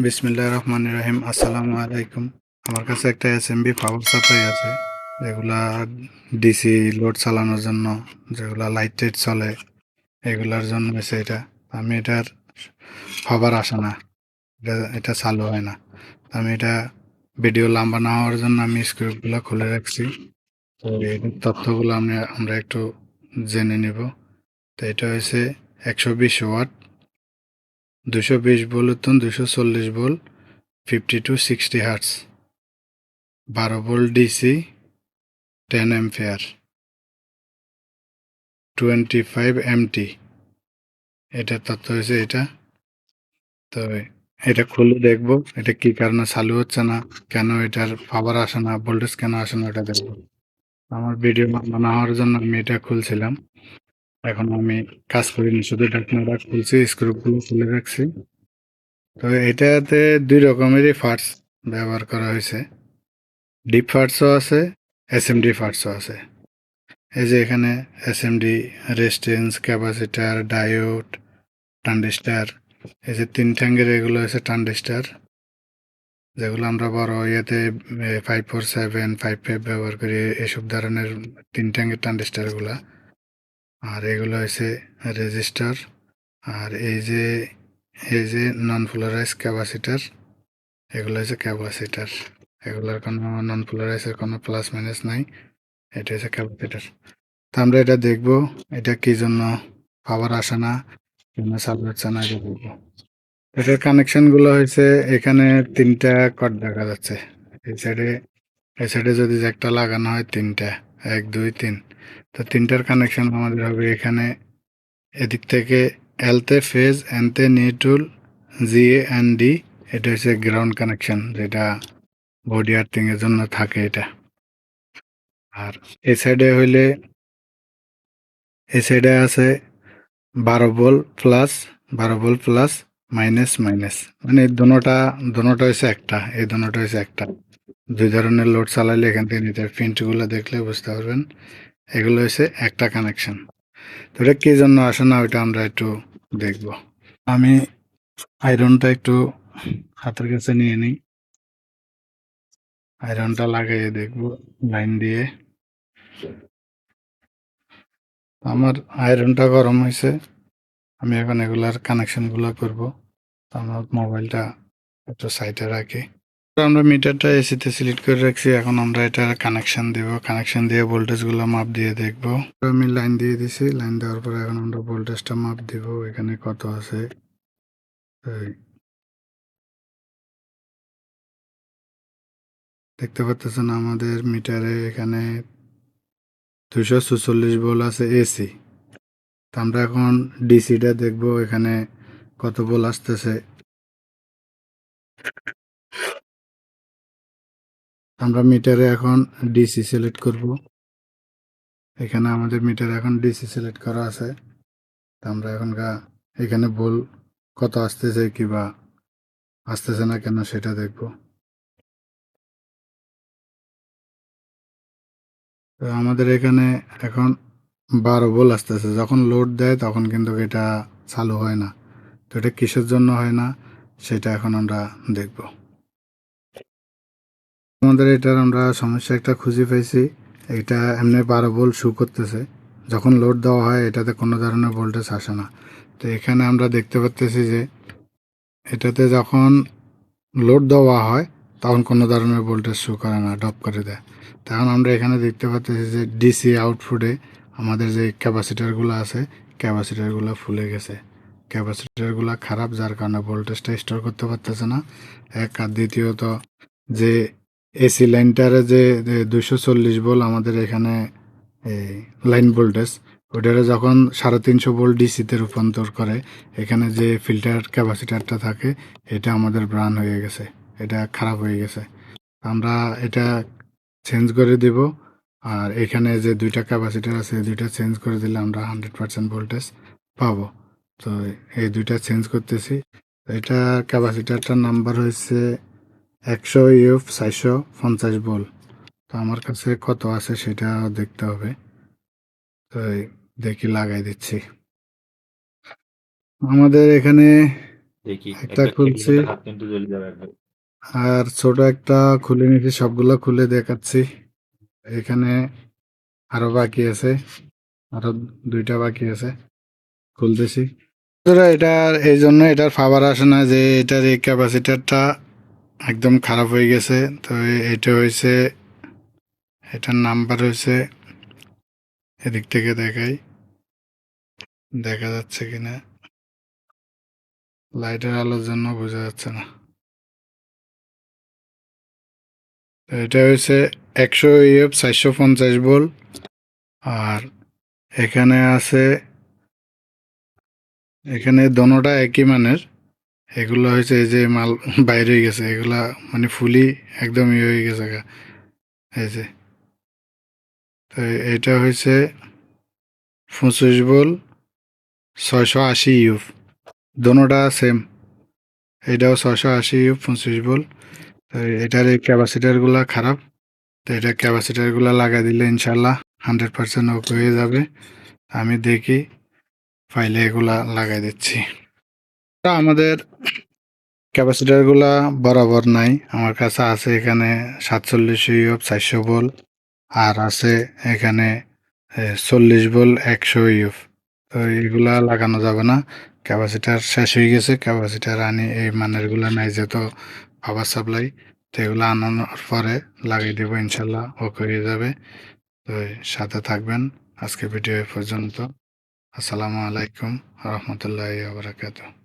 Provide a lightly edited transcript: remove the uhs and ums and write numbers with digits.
বিসমিল্লাহির রহমানির রহিম। আসসালামু আলাইকুম। আমার কাছে একটা এসএমবি পাওয়ার সাপ্লাই আছে, যেগুলা ডিসি লোড চালানোর জন্য, যেগুলা লাইট টাইট চলে এগুলার জন্য হয়েছে এটা। আমি এটার খবর আসে না, এটা চালু হয় না। আমি এটা ভিডিও লম্বা না হওয়ার জন্য আমি স্ক্রিপ্টগুলো খুলে রাখছি। তো এই তথ্যগুলো আমরা একটু জেনে নিব। তো এটা হয়েছে 120 watt, 220 volt, 240 volt, 50 to 60 hertz, 12 volt DC, 10 ampere, 25 MT। এটার তথ্য হয়েছে এটা। তো এটা খুলে দেখবো এটা কি কারণে চালু হচ্ছে না, কেন এটার পাওয়ার আসে না, ভোল্টেজ কেন আসে না, এটা দেখবো। আমার ভিডিও বানানো হওয়ার জন্য আমি এটা খুলছিলাম। এখন আমি কাজ করিনি, শুধু ঢাকনাটা খুলছি, স্ক্রুগুলো খুলে রাখছি। তো এটাতে দুই রকমেরই পার্টস ব্যবহার করা হয়েছে। ডিপ পার্টসও আছে, এসএমডি পার্টসও আছে। এই যে এখানে SMD, resistance, capacitor, diode, transistor, এই যে তিন ঠ্যাঙ্গের এগুলো হচ্ছে ট্রানজিস্টার, যেগুলো আমরা বড় ইয়েতে 547, 55 ব্যবহার করি, এসব ধরনের তিন ঠ্যাঙ্গের ট্রানজিস্টারগুলা। আর এগুলো হচ্ছে রেজিস্টার। আর এই যে নন পোলারাইজ ক্যাপাসিটার, এগুলো হচ্ছে ক্যাপাসিটার। এগুলোর কোনো নন পোলারাইজের কোনো প্লাস মাইনাস নাই, এটা হচ্ছে ক্যাপাসিটার। তো আমরা এটা দেখবো, এটা কি জন্য পাওয়ার আসে না, কেন চালু হচ্ছে না, এটা দেখবো। এটার কানেকশন গুলো হয়েছে, এখানে তিনটা কট দেখা যাচ্ছে। এই সাইডে এই সাইডে যদি একটা লাগানো হয় তিনটা, 1 2 3। তো তিনটার কানেকশন আমাদের হবে এখানে। এদিক থেকে এলতে ফেজ, এনতে নিউট্রাল, জিএ এন ডি। এটা হচ্ছে গ্রাউন্ড কানেকশন, যেটা বডি আর্থিং এর জন্য থাকে এটা। আর এই সাইডে হইলে, এই সাইডে আছে 12 volt plus, 12 volt plus, minus minus, মানে দোনোটা হয়েছে একটা, এই দোনোটা হয়েছে একটা। দুই ধরনের লোড চালাইলে এখান থেকে নিতে প্রিন্টগুলো দেখলে বুঝতে পারবেন, এগুলো হচ্ছে একটা কানেকশন। তো এটা কি জন্য আসে না ওইটা আমরা একটু দেখব। আমি আয়রনটা একটু হাতের কাছে নিয়ে নিই, আয়রনটা লাগিয়ে দেখব লাইন দিয়ে। আমার আয়রনটা গরম হয়েছে, আমি এখন এগুলার কানেকশনগুলো করব। আমার মোবাইলটা একটু সাইডে রাখি। তো আমরা মিটারটা এসিতে সিলেক্ট করে রাখছি, এখন আমরা এটা কানেকশন দেব, কানেকশন দিয়ে ভোল্টেজগুলো মাপ দিয়ে দেখব। আমি লাইন দিয়ে দিছি, লাইন দেওয়ার পরে এখন আমরা ভোল্টেজটা মাপ দিব, এখানে কত আছে। দেখতে পাচ্ছেন আমাদের মিটারে এখানে 246 ভোল্ট আছে এসি। তো আমরা এখন ডিসিটা দেখব, এখানে কত ভোল্ট আসতেছে। আমরা মিটারে এখন ডিসি সিলেক্ট করব, এখানে আমাদের মিটারে এখন ডিসি সিলেক্ট করা আছে। তো আমরা এখন এখানে ভোল্ট কত আসতেছে কিবা আসতেছে না কেন সেটা দেখব। তো আমাদের এখানে এখন 12 ভোল্ট আসতেছে, যখন লোড দেয় তখন কিন্তু এটা চালু হয় না। তো এটা কিসের জন্য হয় না সেটা এখন আমরা দেখব। আমাদের এটার আমরা সমস্যা একটা খুঁজে পাইছি। এটা এমনি 12 ভোল্ট শো করতেছে, যখন লোড দেওয়া হয় এটাতে কোনো ধরনের ভোল্টেজ আসে না। তো এখানে আমরা দেখতে পাচ্তেছি যে এটাতে যখন লোড দেওয়া হয় তখন কোনো ধরনের ভোল্টেজ শো করে না, ড্রপ করে দেয়। তখন আমরা এখানে দেখতে পাচ্ছি যে ডিসি আউটপুটে আমাদের যে ক্যাপাসিটারগুলো আছে, ক্যাপাসিটারগুলো ফুলে গেছে, ক্যাপাসিটারগুলো খারাপ, যার কারণে ভোল্টেজটা স্টোর করতে পারতেছে না এক। আর দ্বিতীয়ত যে এসি লাইনটারে যে 240 ভোল্ট আমাদের এখানে এই লাইন ভোল্টেজ, ওটারে যখন 350 ভোল্ট ডিসিতে রূপান্তর করে, এখানে যে ফিল্টার ক্যাপাসিটারটা থাকে এটা আমাদের ব্রান হয়ে গেছে, এটা খারাপ হয়ে গেছে। আমরা এটা চেঞ্জ করে দিব। আর এখানে যে দুইটা ক্যাপাসিটার আছে এই দুইটা চেঞ্জ করে দিলে আমরা 100% ভোল্টেজ পাবো। তো এই দুইটা চেঞ্জ করতেছি। এটা ক্যাপাসিটারটার নাম্বার হয়েছে 100 ইউএফ 450 ভোল্ট। তো আমার কাছে কত আছে সেটা দেখতে হবে। তো দেখি লাগাই দিচ্ছি। আমাদের এখানে দেখি একটা একবার খেলি খুলছি কিন্তু হাত কিন্তু জ্বলে যাবে একবার। আর ছোট একটা খুলে নিয়েছি, সবগুলো খুলে দেখাচ্ছি। এখানে আরো বাকি আছে, আরো 2টা বাকি আছে, খুলতেছি। বন্ধুরা, এটার এই জন্য এটার পাওয়ার আসে না যে এটার এই ক্যাপাসিটারটা একদম খারাপ হয়ে গেছে। তো এটা হয়েছে, এটার নাম্বার হয়েছে, এদিক থেকে দেখাই, দেখা যাচ্ছে কিনা, লাইটের আলোর জন্য বোঝা যাচ্ছে না। তো এটা হয়েছে 100 ইউএফ 450 ভোল্ট। আর এখানে আছে, এখানে দোনোটা একই মানের। এগুলো হয়েছে এই যে মাল বাইরে হয়ে গেছে, এগুলা মানে ফুলি একদম ইয়ে হয়ে গেছে গা। এই যে, তো এটা হয়েছে 25 ভোল্ট 680 ইউএফ, দোনোটা সেম। এটাও 680 ইউএফ 25 ভোল্ট। তো এটার এই ক্যাপাসিটারগুলা খারাপ। তো এটা ক্যাপাসিটারগুলা লাগাই দিলে ইনশাল্লাহ 100% ওকে হয়ে যাবে। আমি দেখি, ফাইলে এগুলা লাগাই দিচ্ছি। তা আমাদের ক্যাপাসিটারগুলা বরাবর নাই, আমার কাছে আছে এখানে 47 ইউএফ 400 ভোল্ট, আর আছে এখানে 40 ভোল্ট 100 ইউএফ। তো এগুলা লাগানো যাবে না, ক্যাপাসিটার শেষ হয়ে গেছে। ক্যাপাসিটার আনি, এই মানেরগুলা নাই যেহেতু পাওয়ার সাপ্লাই। তো এগুলো আনানোর পরে লাগিয়ে দেবো, ইনশাল্লাহ ওকে হয়ে যাবে। তো সাথে থাকবেন। আজকে ভিডিও এ পর্যন্ত। আসসালামু আলাইকুম রহমতুল্লাহি ওয়া বারাকাতুহু।